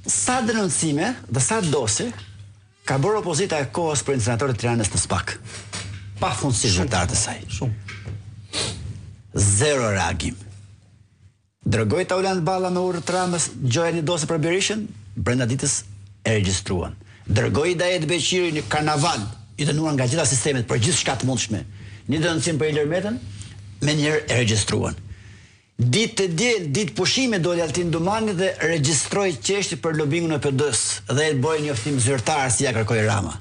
sa denoncime dhe sa dosje ka bërë opozita e kohës për incenatorët e Tiranës në SPAK. Pa fundësisht zyrtarët e saj. Zero reagim. Dërgoi Taulant Balla me urrë të Ramës gjoja një dosje për Berishën, brenda ditës e regjistruan. Dërgoi Dajet Beqiri një karnaval i dënuar nga gjitha sistemet për gjithë shka të mundshme. Një dënësim për Ilir Metën, me njerë e regjistruan. Ditë të diel, ditë pushime doli Altin Dumani dhe regjistroi qeshti për lobingun e PD-s dhe e bëi një njoftim zyrtar si ja kërkoi Rama.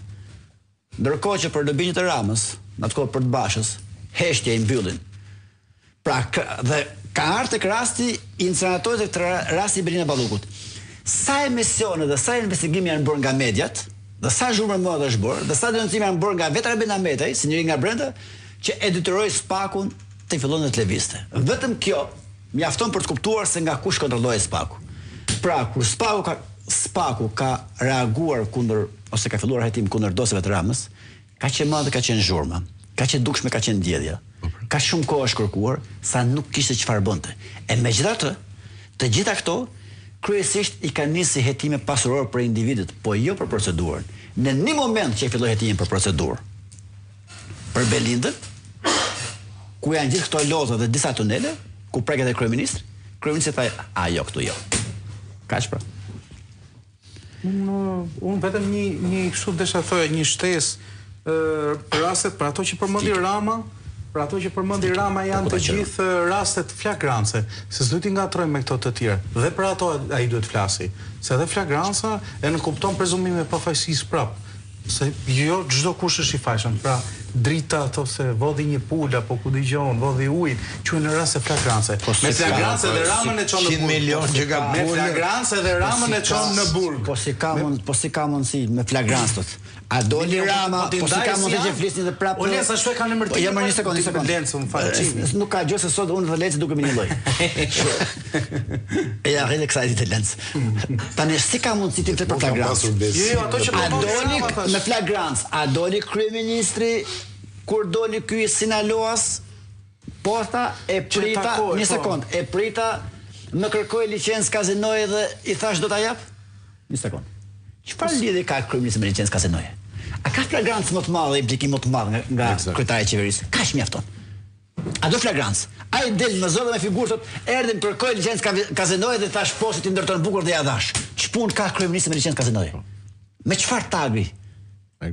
Ndërkohë që për lobingun e Ramës, në atë kohë për të Bashës, heshtje i mbyllin. Pra dhe ka ardhur tek rasti i incenatorit të rasti i Belina Ballukut. Sa emisione dhe sa investigime janë bërë nga mediat, dhe sa zhurmë më është bërë, dhe sa denoncime janë bërë nga vetë Arben Ahmetaj, si njëri nga brenda, që e detyroi SPAK-un të fillon të lëvizte. Vetëm kjo mjafton për të kuptuar se nga kush kontrolloi SPAK-u. Pra, kur SPAK-u ka reaguar kundër ose ka filluar hetim kundër dosjeve të Ramës, ka qenë madhe, ka qenë zhurmë, ka qenë dukshme, ka qenë ndjedhja. Ka shumë kohë është kërkuar sa nuk kishte çfarë bënte. E megjithatë, të gjitha këto kryesisht i kanë nisë hetime pasuror për individët, po jo për procedurën. Në një moment që e filloi hetimin për procedurë për Belindën, ku janë gjithë këto lodha dhe disa tunele, ku preket e kryeministri tha, jo, këtu jo. Kaq pra. Unë vetëm një kështu desha thoja, një shtesë për rastet, për ato që përmendi Rama, janë të gjithë rastet flagrance, se s'duhet i ngatrojmë me këto të tjerë. Dhe për ato ai duhet flasi, se edhe flagranca e nënkupton prezumime pafajësisë prapë. Se jo çdo kush është i fajshëm. Pra, drita ose vodhi një pul apo ku dëgjon, vodhi ujit, quhen në rast të flagrance. Me flagrance dhe Ramën e çon në burg. 100 milion që ka me flagrance dhe Ramën e çon në burg. Po si ka mundsi me flagrance. A doli Rama, po si ka mundsi që flisni dhe prapë. Unë sa shpejt kanë emërtim. Jo, një sekondë. Nuk ka gjë se sot unë dhe Lenci duke me një lloj. E ja rreth kësaj ditë Lenc. Tani si ka mundsi ti të për flagrancë? Jo, ato që a doli me flagrancë, a doli kryeministri kur doli ky Sinaloas, posta e prita, një sekond, e prita më kërkoi licencë kazinoje dhe i thash do ta jap? Një sekond. Çfarë lidhje ka kryeministri me licencë kazinoje? A ka flagrancë më të madhe, implikim më të madh nga kryetari i qeverisë? Kaq mjafton. A do flagrancë? Ai del me zë dhe me figurë thotë, erdhëm kërkoj licencë kazinoje dhe thash po se ti ndërton bukur dhe ja dhash. Ç'punë ka kryeministri me licencë kazinoje? Me çfarë tagri?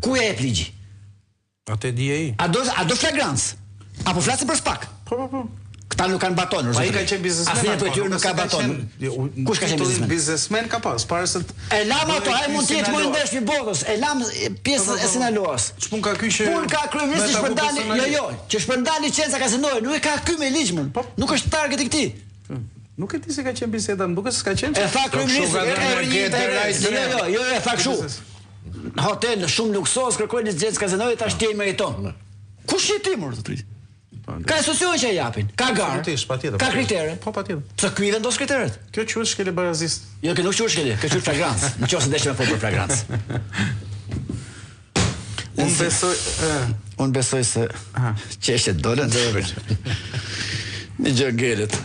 Ku e jep ligji? Atë di ai. A do flagrancë? Apo flasim për SPAK? Po. Këta nuk kanë baton. Ai ka qenë biznesmen. Asnjë prej tyre nuk ka baton. Kush ka qenë biznesmen? Biznesmen ka pas, para se e lam ato, ai mund të jetë më ndesh i botës. E lam pjesën e Sinaloas. Ç'pun ka ky që pun ka kryeministri shpërndani, jo, që shpërndani licenca kazinoje, nuk e ka ky me ligj më. Nuk është target i këtij. Nuk e di se ka qenë biseda, më duket se ka qenë. E tha kryeministri, jo, e tha kështu. Hotel shumë luksos, kërkoi licencë kazinoje, tash ti meriton. Kush je ti më thotë? Ka institucione që japin, ka garë, ka kritere. Po, patjetër. Pse ky vendos kriteret? Kjo quhet shkelje barazist. Jo, kjo nuk quhet shkelje, kjo quhet flagrancë. Nëse deshëm të folë për flagrancë. Unë besoj se qeshtet dolën në gjë ngelet.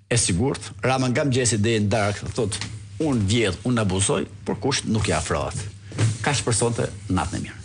E sigurt, Rama nga mëngjesi deri në darkë thotë, unë vjedh, unë abuzoj, por kusht nuk i afrohet. Kaq për sonte, natën e mirë.